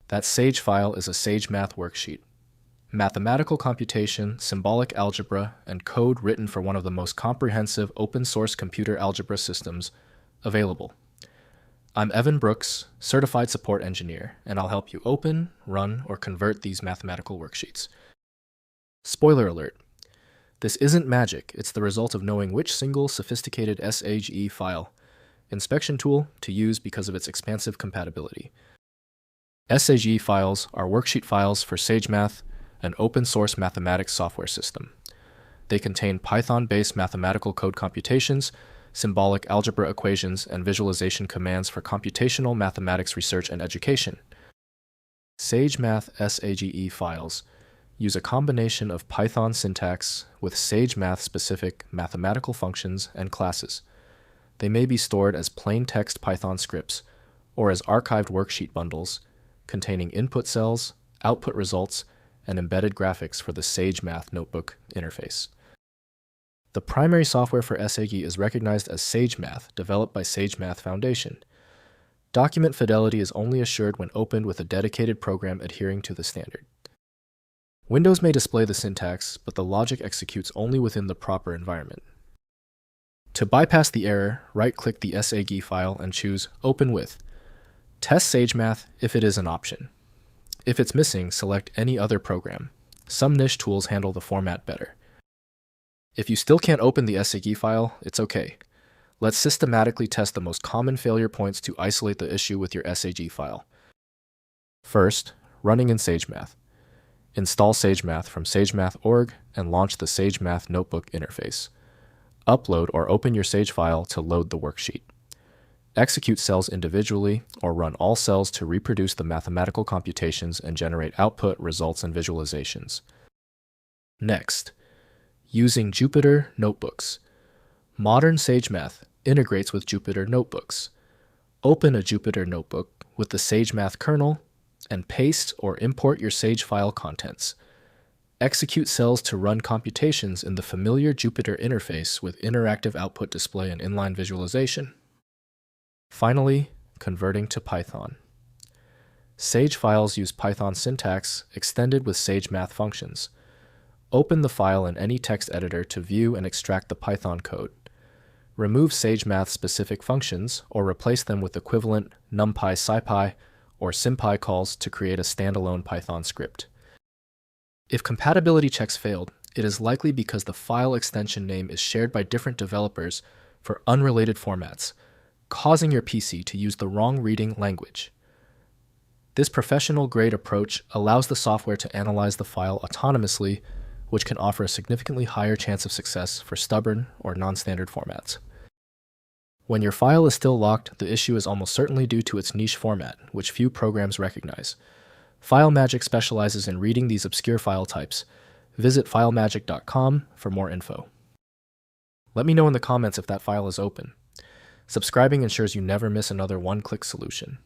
That SAGE file is a SageMath worksheet. Mathematical computation, symbolic algebra, and code written for one of the most comprehensive open-source computer algebra systems available. I'm Evan Brooks, Certified Support Engineer, and I'll help you open, run, or convert these mathematical worksheets. Spoiler alert. This isn't magic, it's the result of knowing which single sophisticated SAGE file inspection tool to use because of its expansive compatibility. SAGE files are worksheet files for SageMath, an open-source mathematics software system. They contain Python-based mathematical code computations, symbolic algebra equations, and visualization commands for computational mathematics research and education. SageMath SAGE files use a combination of Python syntax with SageMath-specific mathematical functions and classes. They may be stored as plain text Python scripts or as archived worksheet bundles containing input cells, output results, and embedded graphics for the SageMath notebook interface. The primary software for SAGE is recognized as SageMath, developed by SageMath Foundation. Document fidelity is only assured when opened with a dedicated program adhering to the standard. Windows may display the syntax, but the logic executes only within the proper environment. To bypass the error, right-click the SAGE file and choose Open With. Test SageMath if it is an option. If it's missing, select any other program. Some niche tools handle the format better. If you still can't open the SAGE file, it's okay. Let's systematically test the most common failure points to isolate the issue with your SAGE file. First, running in SageMath. Install SageMath from sagemath.org and launch the SageMath notebook interface. Upload or open your Sage file to load the worksheet. Execute cells individually or run all cells to reproduce the mathematical computations and generate output, results, and visualizations. Next, using Jupyter Notebooks. Modern SageMath integrates with Jupyter Notebooks. Open a Jupyter Notebook with the SageMath kernel and paste or import your Sage file contents. Execute cells to run computations in the familiar Jupyter interface with interactive output display and inline visualization. Finally, converting to Python. Sage files use Python syntax extended with SageMath functions. Open the file in any text editor to view and extract the Python code. Remove SageMath-specific functions or replace them with equivalent NumPy, SciPy, or SymPy calls to create a standalone Python script. If compatibility checks failed, it is likely because the file extension name is shared by different developers for unrelated formats, causing your PC to use the wrong reading language. This professional-grade approach allows the software to analyze the file autonomously, which can offer a significantly higher chance of success for stubborn or non-standard formats. When your file is still locked, the issue is almost certainly due to its niche format, which few programs recognize. FileMagick specializes in reading these obscure file types. Visit filemagick.com for more info. Let me know in the comments if that file is open. Subscribing ensures you never miss another one-click solution.